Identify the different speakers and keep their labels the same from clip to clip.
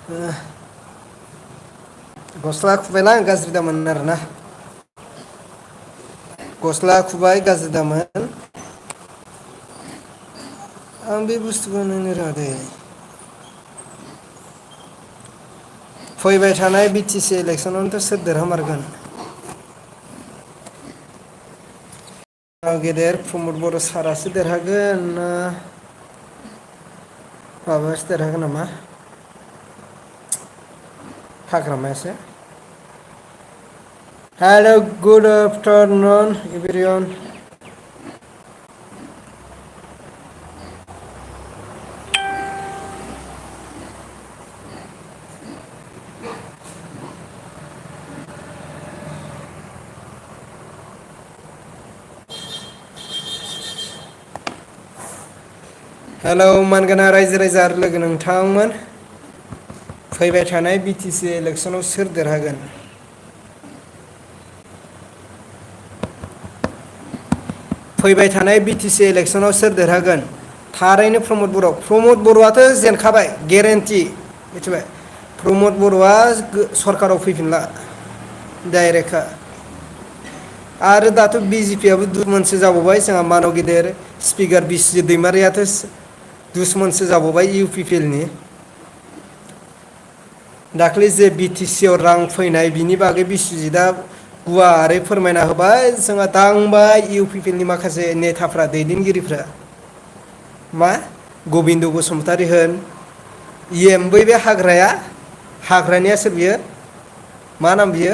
Speaker 1: गस्ला खुबायला आं गाज्रि दामोन आरोना गस्ला खुबाय गाज्रि दामोन आं बे बुस्थुखौ नायनो रोङा दै फैबाय थानाय बि टि सि इलेक्सनावनोथ' सोर देरहामारगोन गेदेर प्रमद बर' सारासो देरहागोन ना माबायासो देरहागोन नामा हाग्रामायासो हेल' गुड आफ्टारनुन एभ्रिवान हेलौ मानगोनां रायजो राजा आरो लोगो नोंथांमोन फैबाय थानाय बि टि सि इलेक्सनाव सोर देरहागोन फैबाय थानाय बि टि सि इलेक्सनाव सोर देरहागोन थारैनो प्रमद बर'आथ' जेनखाबाय गेरेन्टि मिथिबाय प्रमद बर'आ सरखाराव फैफिनला डाइरेक्टखा आरो दाथ' बि जे पि आबो दुरमानसो जाबावबाय जोंहा मानाव गेदेर स्पिकार बिस्वजित दैमारियाथ' दुसमनसो जाबावबाय इउ पि पि एल नि दाख्लै जे बि टि सि आव रां फैनाय बिनि बागै बिस्वजितआ गुवारै फोरमायना होबाय जोंहा दांबाय इउ पि पि एल नि माखासे नेताफ्रा दैदेनगिरिफ्रा मा गबिन्द बसुमतारी होन बै बे हाग्रानिया सोर बियो मा नाम बियो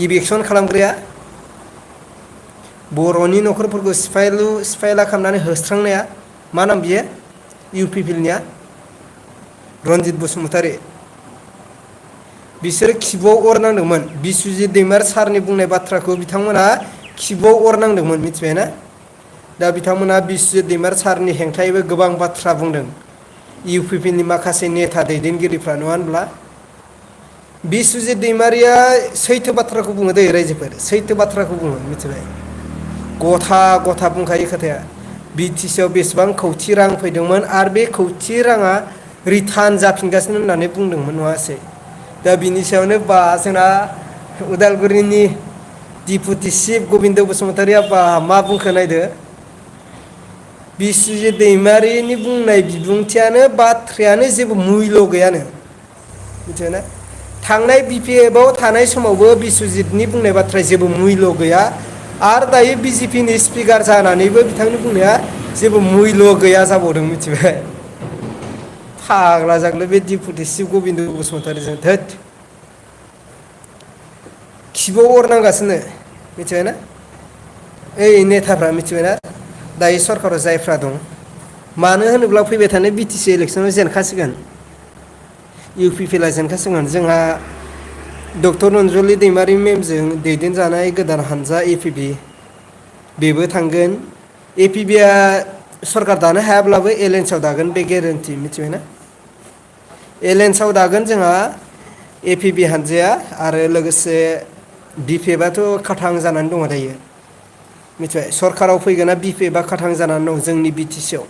Speaker 1: इभिकसन खालामग्राया बर'नि न'खरफोरखौ सिफायला खालामनानै होस्रांनाया मा नाम बियो इउ पि पि एल निया रन्जित बसुमतारी बिसोरो खिबुआव अर नांदोंमोन बिस्वजित दैमारि सारनि बुंनाय बाथ्राखौ बिथांमोना खिबुआव अर नांदोंमोन मिथिबायना दा बिथांमोना बिस्वजित दैमारि सारनि हेंथायैबो गोबां बाथ्रा बुंदों इउ पि पि एल नि माखासे नेता दैदेनगिरिफ्रा नङा होनब्ला बिस्वजित दैमारिया सैथो बाथ्राखौ बुङो दै रायजोफोर सैथो बाथ्राखौ बुङो मिथिबाय गथा गथा बुंखायो खोथाया बि टि सि आव बेसेबां खौथि रां फैदोंमोन आरो बे खौथि राङा रिटार्न जाफिनगासिनो होननानै बुंदोंमोन नङासै दा बिनि सायावनो बा जोंना उदालगुरिनि दिपुटि चिफ गबिन्द बसुमतारिया बा मा बुंखो नायदो बिस्वजित दैमारिनि बुंनाय बिबुंथियानो बाथ्रायानो जेबो मुयल' गैयानो मिथिबायना थांनाय बि पि एफ आव थानाय समावबो बिस्वजितनि बुंनाय बाथ्राया जेबो मुयल' गैया आरो दायो बि जे पि नि स्पिकार जानानैबो बिथांनि बुंनाया जेबो मुयल' गैया जाबावदों मिथिबाय फाग्ला जागोनलै बे दिपुटि चिफ गबिन्द बसुमतारीजों धोद खिबुआव अर नांगासिनो मिथिबायना ओइ नेताफ्रा मिथिबायना दायो सरकाराव जायफ्रा दं मानो होनोब्ला फैबाय थानाय बि टि सि इलेक्सनाव जेनखासिगोन इउ पि पि एल आ जेनखासिगोन जोंहा डक्टर अनजलि दैमारि मेमजों दैदेनजानाय गोदान हानजा ए पि बि बेबो थांगोन ए पि बि आ सरकार दानो हायाब्लाबो एलायन्सआव दागोन बे गेरेन्टि मिथिबायना एलायन्सआव दागोन जोंहा ए पि बि हानजाया आरो लोगोसे बि पि एफ आथ' खाथां जानानै दङ दायो मिथिबाय सरकाराव फैगोना बि पि एफ आ खाथां जानानै दं जोंनि बि टि सि आव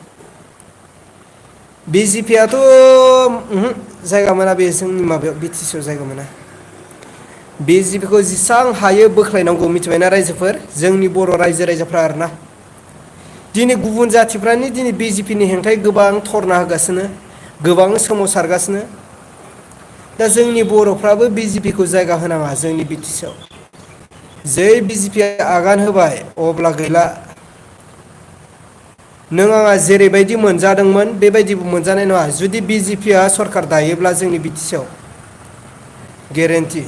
Speaker 1: बि जे पि आथ' जायगा मोना बे जोंनि माबायाव बि टि सि आव जायगा मोना बि जे पि खौ जेसां हायो बोख्लायनांगौ मिथिबायना रायजोफोर जोंनि बर' रायजो राजाफ्रा आरोना दिनै गुबुन जाथिफ्रानो दिनै बि जे पि नि हेंथायै गोबां धरना होगासिनो गोबां सोमावसारगासिनो दा जोंनि बर'फ्राबो बि जे पि खौ जायगा होनाङा जोंनि बि टि सि आव जै बि जे पि आ आगान होबाय अब्ला गैला नों आंहा जेरैबायदि मोनजादोंमोन बेबायदिबो मोनजानाय नङा जुदि बि जे पि आ सरकार दायोब्ला जोंनि बि टि सि आव गेरेन्टि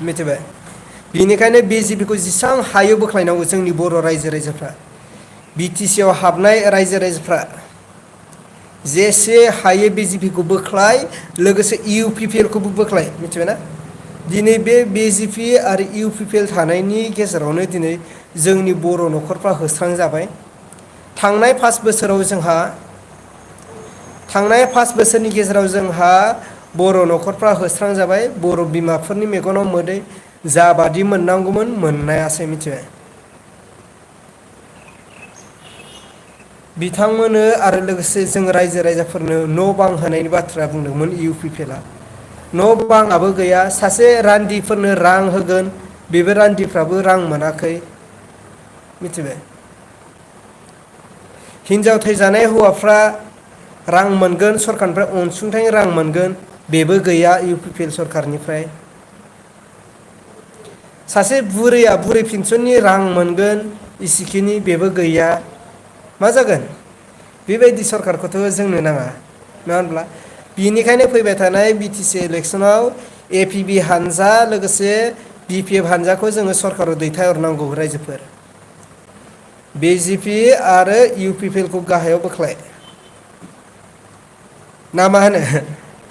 Speaker 1: मिथिबाय बिनिखायनो बि जे पि खौ जेसां हायो बोख्लायनांगौ जोंनि बर' रायजो राजाफ्रा बि टि सि आव हाबनाय रायजो राजाफ्रा जेसे हायो बि जे पि खौ बोख्लाय लोगोसे इउ पि पि एल खौबो बोख्लाय मिथिबायना दिनै बे जे पि आरो इउ पि पि एल थानायनि गेजेरावनो दिनै जोंनि बर' न'खरफ्रा होस्रांजाबाय थांनाय 5 बोसोरनि गेजेराव जोंहा बर' न'खरफ्रा होस्रांजाबाय बर' बिमाफोरनि मेगनाव मोदै जाबादि मोननांगौमोन मोननायासै मिथिबाय बिथांमोननो आरो लोगोसे जों रायजो राजाफोरनो न' बां होनायनि बाथ्रा बुंदोंमोन UPPLआ। न' बांआबो गैया। सासे रान्दिफोरनो रां होगोन, बेबो रान्दिफ्राबो रां मोनाखै मिथिबाय। हिनजाव थैजानाय हौवाफ्रा रां मोनगोन, सरकारनिफ्राय अनसुंथाइ रां मोनगोन, बेबो गैया UPPL सरकारनिफ्राय। सासे बुरैया बुरै पेन्सननि रां मोनगोन इसिखिनि, बेबो गैया। मा जागोन? बेबायदि सरकारखौथ' जोंनो नाङा, नङा होनब्ला? बिनिखायनो फैबाय थानाय BTC इलेक्सनाव APB हानजा लोगोसे BPF हानजाखौ जोङो सरकाराव दैथायहरनांगौ रायजोफोर। BJP आरो UPPLखौ गाहायाव बोख्लाय। ना मा होनो?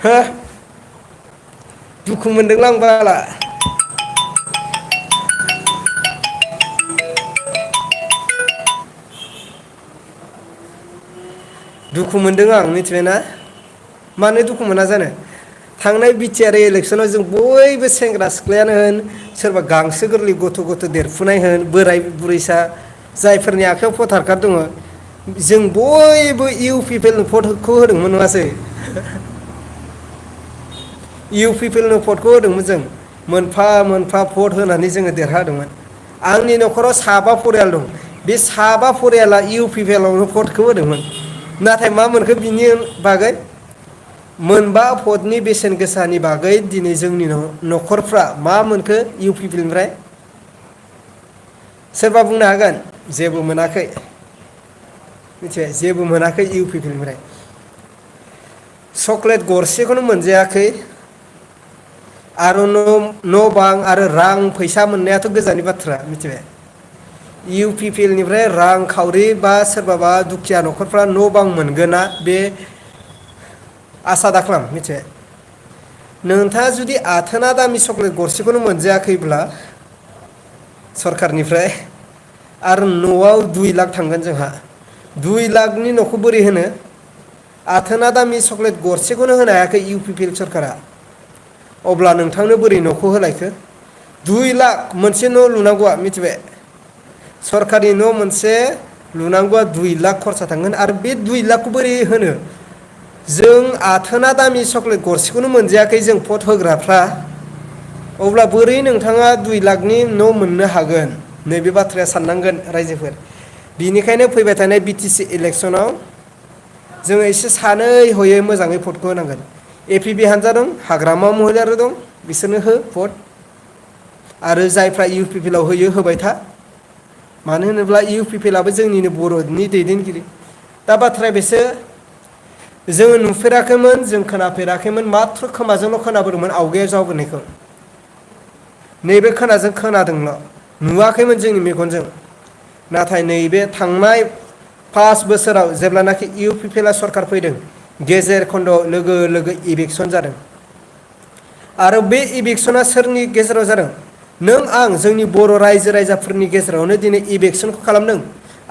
Speaker 1: हो? दुखु मोनदोंलां बाला। दुखु मोनदों आं, मिथिबायना? मानो दुखु मोना जानो? थांनाय BTR इलेक्सनाव जों बयबो सेंग्रा सिख्लायानो होन, सोरबा गांसो गोरलै गथ' गथ' देरफुनाय होन, बोराय बुरैसा, जायफोरनि आखायाव भटार कार्ड दङ, जों बयबो UPPLनो भटखौ होदोंमोन, नङासै? UPPLनो भटखौ होदोंमोन जों। मोनफा मोनफा भट होनानै जोङो देरहादोंमोन। आंनि न'खराव 7 परियाल दं। बे 7 परियाला UPPLआवनो भटखौ होदोंमोन। नाथाय मा मोनखो बिनि बागै? मोनबा भटनि बेसेन गोसानि बागै दिनै जोंनि न'खरफ्रा मा मोनखो UPPLनिफ्राय? सोरबा बुंनो हागोन? जेबो मोनाखै। मिथिबाय? जेबो मोनाखै UPPLनिफ्राय। चक्लेट गरसेखौनो मोनजायाखै। आरो न' बां आरो रां फैसा मोननायाथ' गोजाननि बाथ्रा, मिथिबाय? UPPLनिफ्राय रां खावरि बा सोरबाबा दुखिया न'खरफ्रा न' बां मोनगोना, बे आसा दाखालाम, मिथिबाय? नोंथाङा जुदि आथोना दामि चक्लेट गरसेखौनो मोनजायाखैब्ला सरकारनिफ्राय, आरो न'आव 2 लाख थांगोन जोंहा। 2 लाखनि न'खौ बोरै होनो? आथोना दामि चक्लेट गरसेखौनो होनो हायाखै UPPL सरकारा। अब्ला नोंथांनो बोरै न'खौ होलायखो? 2 लाख मोनसे न' लुनांगौआ, मिथिबाय? सरकारि न' मोनसे लुनांगौआ 2 लाख खरसा थांगोन। आरो बे 2 लाखखौ बोरै होनो? जों आथोना दामि चक्लेट गरसेखौनो मोनजायाखै जों भट होग्राफ्रा। अब्ला बोरै नोंथाङा 2 लाखनि न' मोननो हागोन? नैबे बाथ्राया साननांगोन रायजोफोर। बिनिखायनो फैबाय थानाय BTC इलेक्सनाव जोङो एसे सानै हयै मोजाङै भटखौ होनांगोन। APB हानजा दं, हाग्रामा महिलारि दं, बिसोरनो हो भट। आरो जायफ्रा UPPLआव होयो, होबाय था। मानो होनोब्ला UPPLआबो जोंनिनो बर'नि दैदेनगिरि। दा बाथ्राया बेसो, जोङो नुफेराखैमोन, जों खोनाफेराखैमोन, माथ्र' खोमाजोंल' खोनाबोदोंमोन आवगायाव जाबोनायखौ। नैबे खोनाजों खोनादोंल', नुवाखैमोन जोंनि मेगनजों। नाथाय नैबे थांनाय 5 बोसोराव जेब्लानाखि UPPLआ सरकार फैदों, गेजेर खन्द'आव लोगो लोगो इलेक्सन जादों। आरो बे इलेक्सना सोरनि गेजेराव जादों? नों आं जोंनि बर' रायजो राजाफोरनि गेजेरावनो दिनै इलेक्सनखौ खालामदों।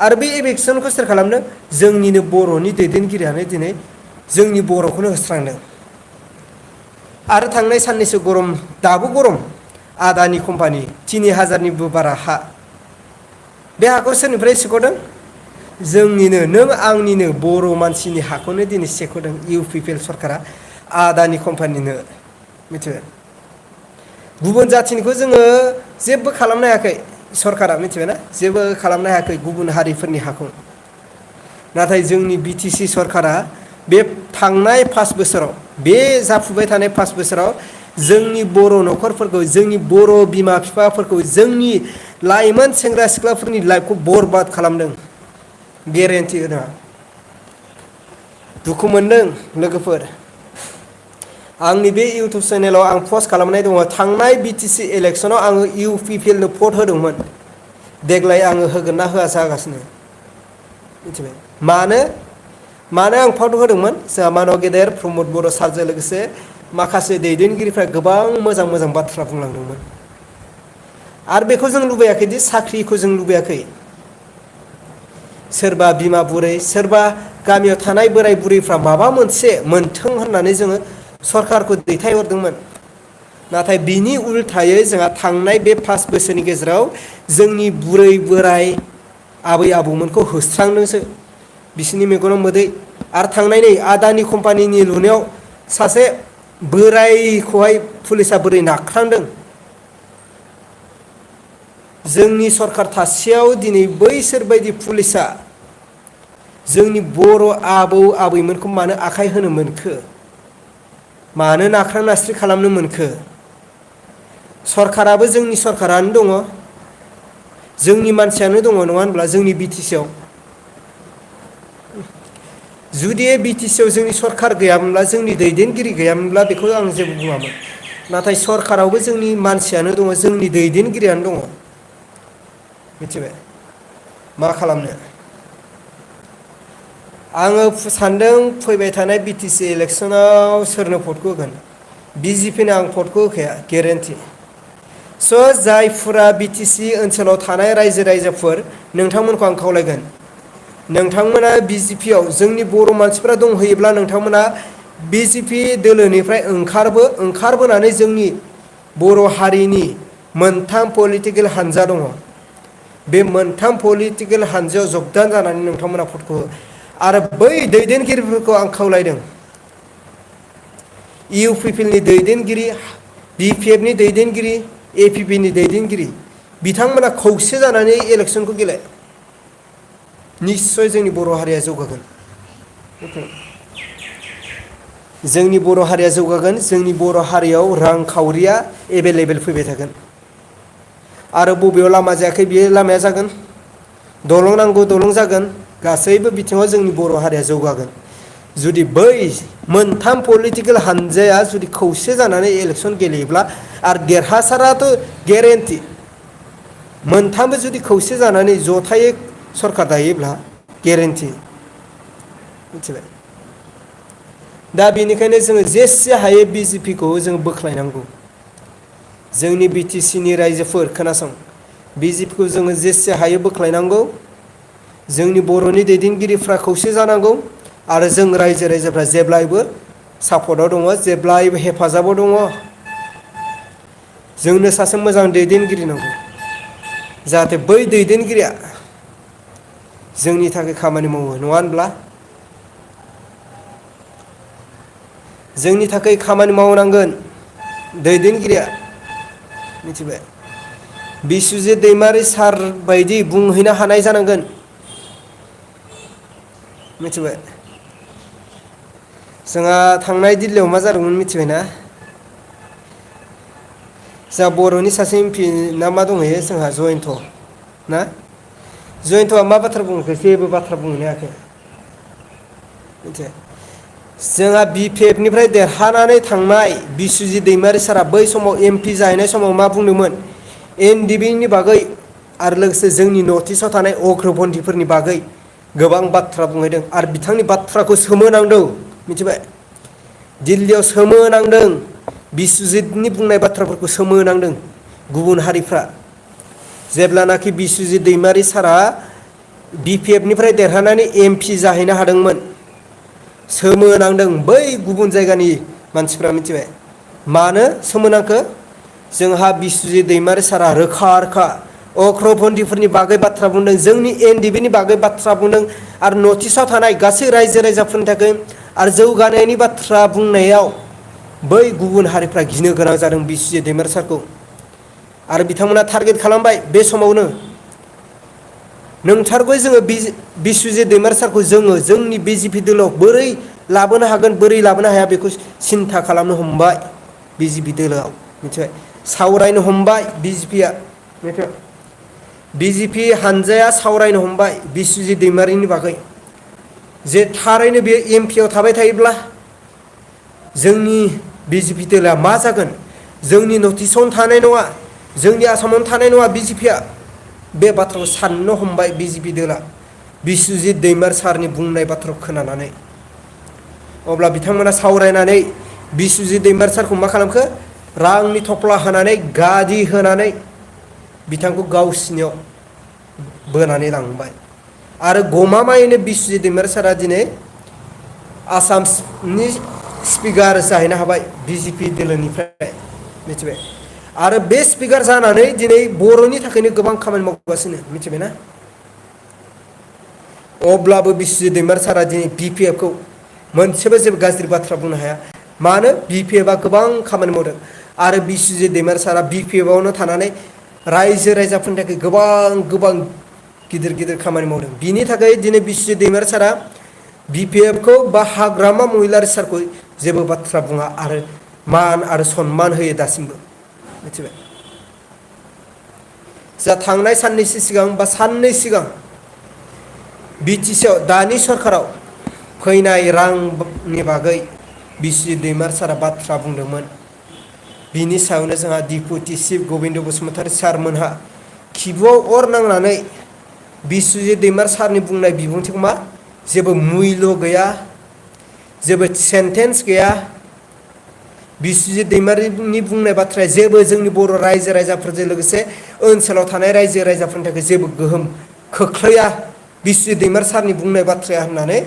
Speaker 1: आरो बे इलेक्सनखौ सोर खालामदों? जोंनिनो बर'नि दैदेनगिरियानो दिनै जोंनि बर'खौनो होस्रांदों। आरो थांनाय साननैसो गरम, दाबो गरम, आदानि कम्पानि 3000निबो बारा हा। बे हाखौ सोरनिफ्राय सेख'दों? जोंनिनो, नों आंनिनो बर' मानसिनि हाखौनो दिनै सेख'दों UPPL सरकारा आदानि कम्पानिनो, मिथिबाय? गुबुन जाथिनिखौ जोङो जेबो खालामनो हायाखै सरकारा, मिथिबायना? जेबो खालामनो हायाखै गुबुन हारिफोरनि हाखौ। नाथाय जोंनि BTC सरकारा बे थांनाय 5 बोसोराव, बे जाफुबाय थानाय 5 बोसोराव जोंनि बर' न'खरफोरखौ, जोंनि बर' बिमा बिफाफोरखौ, जोंनि लाइमोन सेंग्रा सिख्लाफोरनि लाइफखौ बरबाद खालामदों। गेरेन्टि होना। दुखु मोनदों लोगोफोर। आंनि बे इउटुब चेनेलाव आं पस्ट खालामनाय दङ, थांनाय BTC इलेक्सनाव आङो UPPLनो भट होदोंमोन। देग्लाय आङो होगोन ना होआ जागासिनो, मिथिबाय? मानो आं भट होदोंमोन? जोंहा मानव गेदेर प्रमद बर' सारजों लोगोसे माखासे दैदेनगिरिफ्रा गोबां मोजां मोजां बाथ्रा बुंलांदोंमोन। आरो बेखौ जों लुबैयाखैदि साख्रिखौ जों लुबैयाखै। सोरबा बिमा बुरै, सोरबा गामियाव थानाय बोराय बुरैफ्रा माबा मोनसे मोन्थों होननानै जोङो सरकारखौ दैथायहरदोंमोन। नाथाय बिनि उल्थायै जोंहा थांनाय बे 5 बोसोरनि गेजेराव जोंनि बुरै बोराय आबै आबौमोनखौ होस्रांदोंसो। बिसोरनि मेगनाव मोदै आरो थांनाय नै आदानि कम्पानिनि लुनायाव सासे बोरायखौहाय पुलिसा बोरै नाख्रांदों। जोंनि सरकार थासेयाव दिनै बैसोर बायदि पुलिसा जोंनि बर' आबौ आबैमोनखौ मानो आखाइ होनो मोनखो, मानो नाख्रां नास्रि खालामनो मोनखो? सरकाराबो जोंनि सरकारानो दङ, जोंनि मानसियानो दङ नङा होनब्ला जोंनि बिटिसिआव। जुदि बिटिसिआव जोंनि सरकार गैयामोनब्ला, जोंनि दैदेनगिरि गैयामोनब्ला बेखौ आं जेबो बुङामोन। नाथाय सरकारावबो जोंनि मानसियानो दङ, जोंनि दैदेनगिरियानो दङ। मिथिबाय? मा खालामनो? आङो सानदों फैबाय थानाय बिटिसि इलेक्सनाव सोरनो भटखौ होगोन। बिजेपिनो आं भटखौ होखाया, गेरेन्टि। स' जायफोरा बिटिसि ओनसोलाव थानाय रायजो राजाफोर नोंथांमोनखौ आं खावलायगोन, नोंथांमोना बिजेपिआव जोंनि बर' मानसिफ्रा दंहैयोब्ला नोंथांमोना बिजेपि दोलोनिफ्राय ओंखारबोनानै जोंनि बर' हारिनि मोनथाम पलिटिकेल हानजा दङ, बे मोनथाम पलिटिकेल हानजायाव जगदान जानानै नोंथांमोना भटखौ हो। आरो बै दैदेनगिरिफोरखौ आं खावलायदों, इउ पि पि एल नि दैदेनगिरि, बि पि एफ नि दैदेनगिरि, ए पि पि नि दैदेनगिरि, बिथांमोना खौसे जानानै इलेक्सनखौ गेले। निस्सय जोंनि बर' हारिया जौगागोन। जोंनि बर' हारिया जौगागोन, जोंनि बर' हारियाव रांखावरिया एभेलेबेल फैबाय थागोन। आरो बबेयाव लामा जायाखै बेयो लामाया जागोन, दलं नांगौ दलं जागोन, गासैबो बिथिङाव जोंनि बर' हारिया जौगागोन। जुदि बै मोनथाम पलिटिकेल हानजाया जुदि खौसे जानानै इलेक्सन गेलेयोब्ला, आरो देरहासाराथ' गेरेन्टि, मोनथामबो जुदि खौसे जानानै जथायै सरकार दायोब्ला गेरेन्टि। मिथिबाय? दा बेनिखायनो जोङो जेसे हायो बिजेपिखौ जों बोख्लायनांगौ। जोंनि बिटिसिनि रायजोफोर खोनासं, बिजेपिखौ जोङो जेसे हायो बोख्लायनांगौ। जोंनि बर'नि दैदेनगिरिफ्रा खौसे जानांगौ आरो जों रायजो राजाफ्रा जेब्लायबो सापर्टआव दङ, जेब्लायबो हेफाजाबाव दङ। जोंनो सासे मोजां दैदेनगिरि नांगौ, जाहाथे बै दैदेनगिरिया जोंनि थाखाय खामानि मावो, नङा होनब्ला? जोंनि थाखाय खामानि मावनांगोन दैदेनगिरिया। मिथिबाय? बिस्वजित दैमारि सार बायदि बुंहैनो हानाय जानांगोन। मिथिबाय? जोंहा थांनाय दिल्लीयाव मा जादोंमोन मिथिबायना? जोंहा बर'नि सासे एमपि ना मा दंहैयो जोंहा जयन्त ना? जयन्तआ मा बाथ्रा बुंहैखो? जेबो बाथ्रा बुंहैनो हायाखै। मिथिबाय? जोंहा बि पि एफ निफ्राय देरहानानै थांनाय बिस्वजित दैमारि सारा बै समाव एमपि जाहैनाय समाव मा बुंदोंमोन? एन डि बि नि बागै आरो लोगोसे जोंनि नर्थ इस्टआव थानाय अग्रपन्थिफोरनि बागै गोबां बाथ्रा बुंहैदों आरो बिथांनि बाथ्राखौ सोमोनांदों। मिथिबाय? दिल्लीयाव सोमोनांदों, बिस्वजितनि बुंनाय बाथ्राफोरखौ सोमोनांदों गुबुन हारिफ्रा। जेब्लानाखि बिस्वजित दैमारि सारा बि पि एफ निफ्राय देरहानानै एमपि जाहैनो हादोंमोन, सोमोनांदों बै गुबुन जायगानि मानसिफ्रा। मिथिबाय? मानो सोमोनांखो? जोंहा बिस्वजित दैमारि सारा रोखा रोखा अग्रपन्थिफोरनि बागै बाथ्रा बुंदों, जोंनि एन डि बि नि बागै बाथ्रा बुंदों आरो नर्थ इस्टआव थानाय गासै रायजो राजाफोरनि थाखाय आरो जौगानायनि बाथ्रा बुंनायाव बै गुबुन हारिफ्रा गिनो गोनां जादों बिस्वजित दैमारि सारखौ। आरो बिथांमोना टारगेट खालामबाय बे समावनो। नोंथारगौ जोङो बिस्वजित दैमारि सारखौ जोङो जोंनि बिजेपि दोलोआव बोरै लाबोनो हागोन, बोरै लाबोनो हाया बेखौ सिन्था खालामनो हमबाय बिजेपि दोलोआव। मिथिबाय? सावरायनो हमबाय बिजेपिया। मिथिबाय? बिजेपि हानजाया सावरायनो हमबाय बिस्वजित दैमारिनि बागै, जे थारैनो बेयो एमपि आव थाबाय थायोब्ला जोंनि बिजेपि दोलोआ मा जागोन? जोंनि नर्थ इस्टआवनो थानाय नङा, जोंनि आसामावनो थानाय नङा बिजेपिया। बे बाथ्राखौ साननो हमबाय बिजेपि दोलोआ बिस्वजित दैमारि सारनि बुंनाय बाथ्राखौ खोनानानै। अब्ला बिथांमोना सावरायनानै बिस्वजित दैमारि सारखौ मा खालामखो? रांनि थफ्ला होनानै, गारि होनानै बिथांखौ गावसिनियाव बोनानै लांबाय। आरो गमामायैनो बिस्वजित दैमारि सारा दिनै आसामनि स्पिकार जाहैनो हाबाय बिजेपि दोलोनिफ्राय। मिथिबाय? आरो बे स्पिकार जानानै दिनै बर'नि थाखायनो गोबां खामानि मावगासिनो। मिथिबायना? अब्लाबो बिस्वजित दैमारि सारा दिनै BPF खौ मोनसेबो जेबो गाज्रि बाथ्रा बुंनो हाया। मानो BPF आ गोबां खामानि मावदों आरो बिस्वजित दैमारि सारा BPF आवनो थानानै रायजो राजाफोरनि थाखाय गोबां गिदिर गिदिर खामानि मावदों। बिनि थाखाय दिनै बिस्वजित दैमारि सारा BPF खौ बा हाग्रामा महिलारि सारखौ जेबो बाथ्रा बुङा आरो मान आरो सनमान होयो दासिमबो मिथिबाय। जा थांनाय साननैसो सिगां बा साननै सिगां BTC आव दानि सरखाराव फैनाय रांनि बागै बिस्वजित दैमारि सारा बाथ्रा बुंदोंमोन। बिनि सायावनो जोंहा डिपुटि चिफ गबिन्द बसुमतारी सारमोनहा खिबुआव अर नांनानै बिस्वजित दैमारि सारनि बुंनाय बिबुंथिखौ मा जेबो मुल्य गैया, जेबो सेन्टेन्स गैया, बिस्वजित दैमारिनि बुंनाय बाथ्राया जेबो जोंनि बर' रायजो राजाफोरजों लोगोसे ओनसोलाव थानाय रायजो राजाफोरनि थाखाय जेबो गोहोम खोख्लैया बिस्वजित दैमारि सारनि बुंनाय बाथ्राया होननानै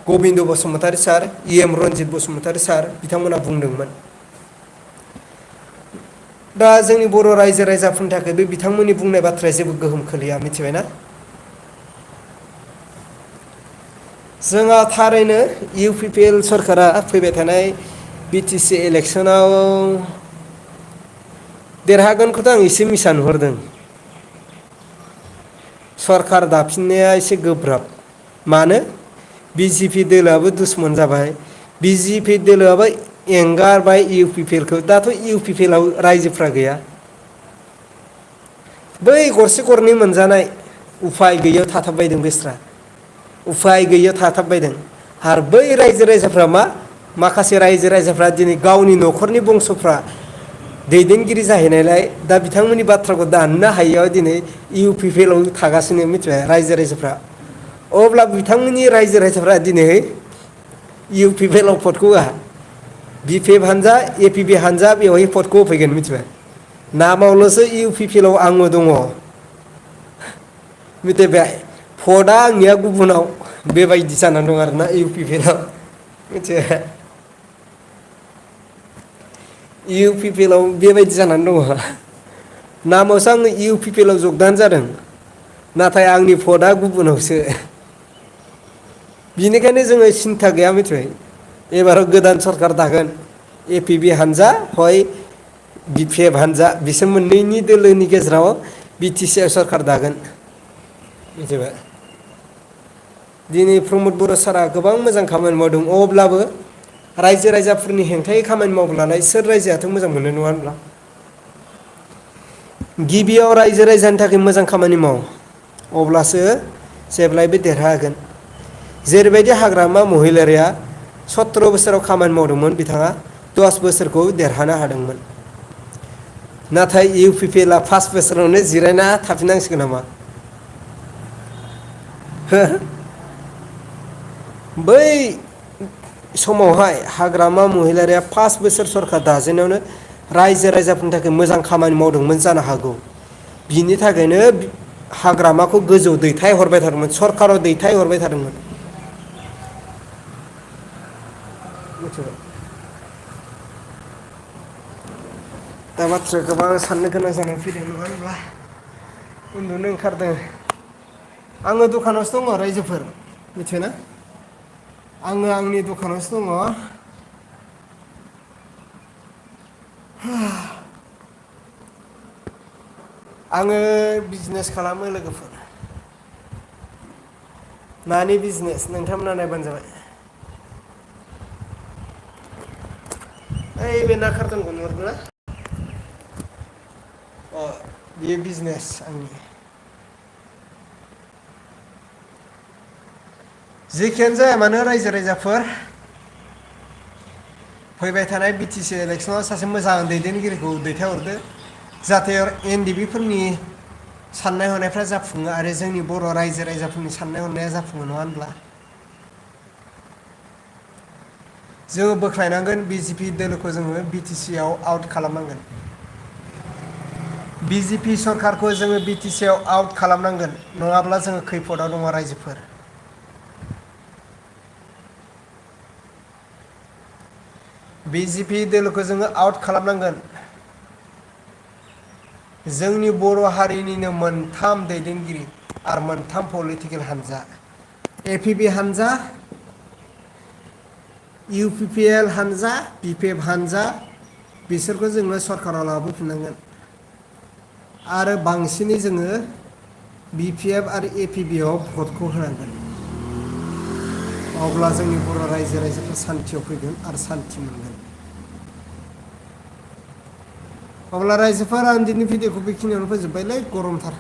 Speaker 1: गबिन्द बसुमतारी सार, EM रन्जित बसुमतारी सार बिथांमोना बुंदोंमोन। दा जोंनि बर' रायजो राजाफोरनि थाखाय बे बिथांमोननि बुंनाय बाथ्राया जेबो गोहोम खोलैया मिथिबायना। जोंहा थारैनो UPPL सरकारा फैबाय थानाय BTC इलेक्सनाव देरहागोनखौथ' आं एसे मिसा नुहुरदों। सरकार दाफिननाया एसे गोब्राब। मानो BJP दोलोआबो दुसमन जाबाय, BJP दोलोआबो एंगारबाय UPPL खौ। दाथ' UPPL आव रायजोफ्रा गैया। बै गरसे गरनै मोनजानाय उफाय गैयैयाव थाथाबबायदों बेस्रा, उफाय गैयैयाव थाथाबबायदों। आरो बै रायजो राजाफ्रा माखासे रायजो राजाफ्रा दिनै गावनि न'खरनि बंस'फ्रा दैदेनगिरि जाहैनायलाय दा बिथांमोननि बाथ्राखौ दाननो हायैयाव दिनै UPPL आव थागासिनो मिथिबाय रायजो राजाफ्रा। अब्ला बिथांमोननि रायजो राजाफ्रा दिनै UPPL आव भटखौ होआ। BPF हानजा APB हानजा बेवहाय भटखौ होफैगोन मिथिबाय। नामावल'सो UPPL आव आंबो दङ मिथिबाय। भटआ आंनिया गुबुनाव बेबायदि जानानै दं आरोना UPPL आव मिथिबाय। UPPL आव बेबायदि जानानै दङ। नामावसो आङो UPPL आव जगदान जादों, नाथाय आंनि भटआ गुबुनावसो। बिनिखायनो जोङो सिन्था गैया मिथिबाय। एबाराव गोदान सरकार दागोन APB हानजा हय BPF हानजा बिसोर मोननैनि दोलोनि गेजेराव BTC आव सरकार दागोन मिथिबाय। दिनै प्रमद बर' सारा गोबां मोजां खामानि मावदों। अब्लाबो रायजो राजाफोरनि हेंथायै खामानि मावब्लालाय सोर रायजोआथ' मोजां मोनो नङा होनब्ला। गिबियाव रायजो राजानि थाखाय मोजां खामानि माव, अब्लासो जेब्लायबो देरहागोन। जेरैबायदि हाग्रामा महिलारिया 17 बोसोराव खामानि मावदोंमोन, बिथाङा 10 बोसोरखौ देरहानो हादोंमोन। नाथाय UPPL आ 5 बोसोरावनो जिरायना थाफिननांसिगोन नामा? बै समावहाय हाग्रामा महिलारिया 5 बोसोर सरकार दाजेनायावनो रायजो राजाफोरनि थाखाय मोजां खामानि मावदोंमोन जानो हागौ। बिनि थाखायनो हाग्रामाखौ गोजौ दैथाय हरबाय थादोंमोन, सरकाराव दैथाय हरबाय थादोंमोन। दा बाथ्राया गोबां साननो गोनां जानानै फैदों नङा होनब्ला। उन्दुनो ओंखारदों। आङो दखानावसो दङ रायजोफोर मिथिबायना। आङो आंनि दखानावसो दङ। आङो बिजनेस खालामो लोगोफोर। नानि बिजनेस नोंथांमोना नायबानो जाबाय। ओइ बे ना कार्टुनखौ नुहुरदोंना? बेयो बिजनेस आंनि। जेखियानो जाया मानो रायजो राजाफोर, फैबाय थानाय BTC इलेक्सनाव सासे मोजां दैदेनगिरिखौ दैथायहरदो, जाहाथे NDB फोरनि साननाय हनायफ्रा जाफुङो आरो जोंनि बर' रायजो राजाफोरनि साननाय हनाया जाफुङो नङा होनब्ला। जोङो बोख्लायनांगोन BJP दोलोखौ जोङो BTC आव आउट खालामनांगोन। BJP सरकारखौ जोङो BTC आव आउट खालामनांगोन, नङाब्ला जोङो खैफोदाव दङ रायजोफोर। BJP दोलोखौ जोङो आउट खालामनांगोन। जोंनि बर' हारिनिनो मोनथाम दैदेनगिरि आरो मोनथाम पलिटिकेल हानजा एपिबि हानजा इउपिपिएल हानजा बिपिएफ हानजा बिसोरखौ जोङो सरकाराव लाबोफिननांगोन आरो बांसिनै जोङो बिपिएफ आरो एपिबिआव भटखौ होनांगोन अब्ला जोंनि बर' रायजो राजाफ्रा सान्थियाव फैगोन आरो सान्थि मोनगोन अब्ला रायजोफोरा आं दिनै भिडिअखौ बेखिनियावनो फोजोब्बायलै गरमथार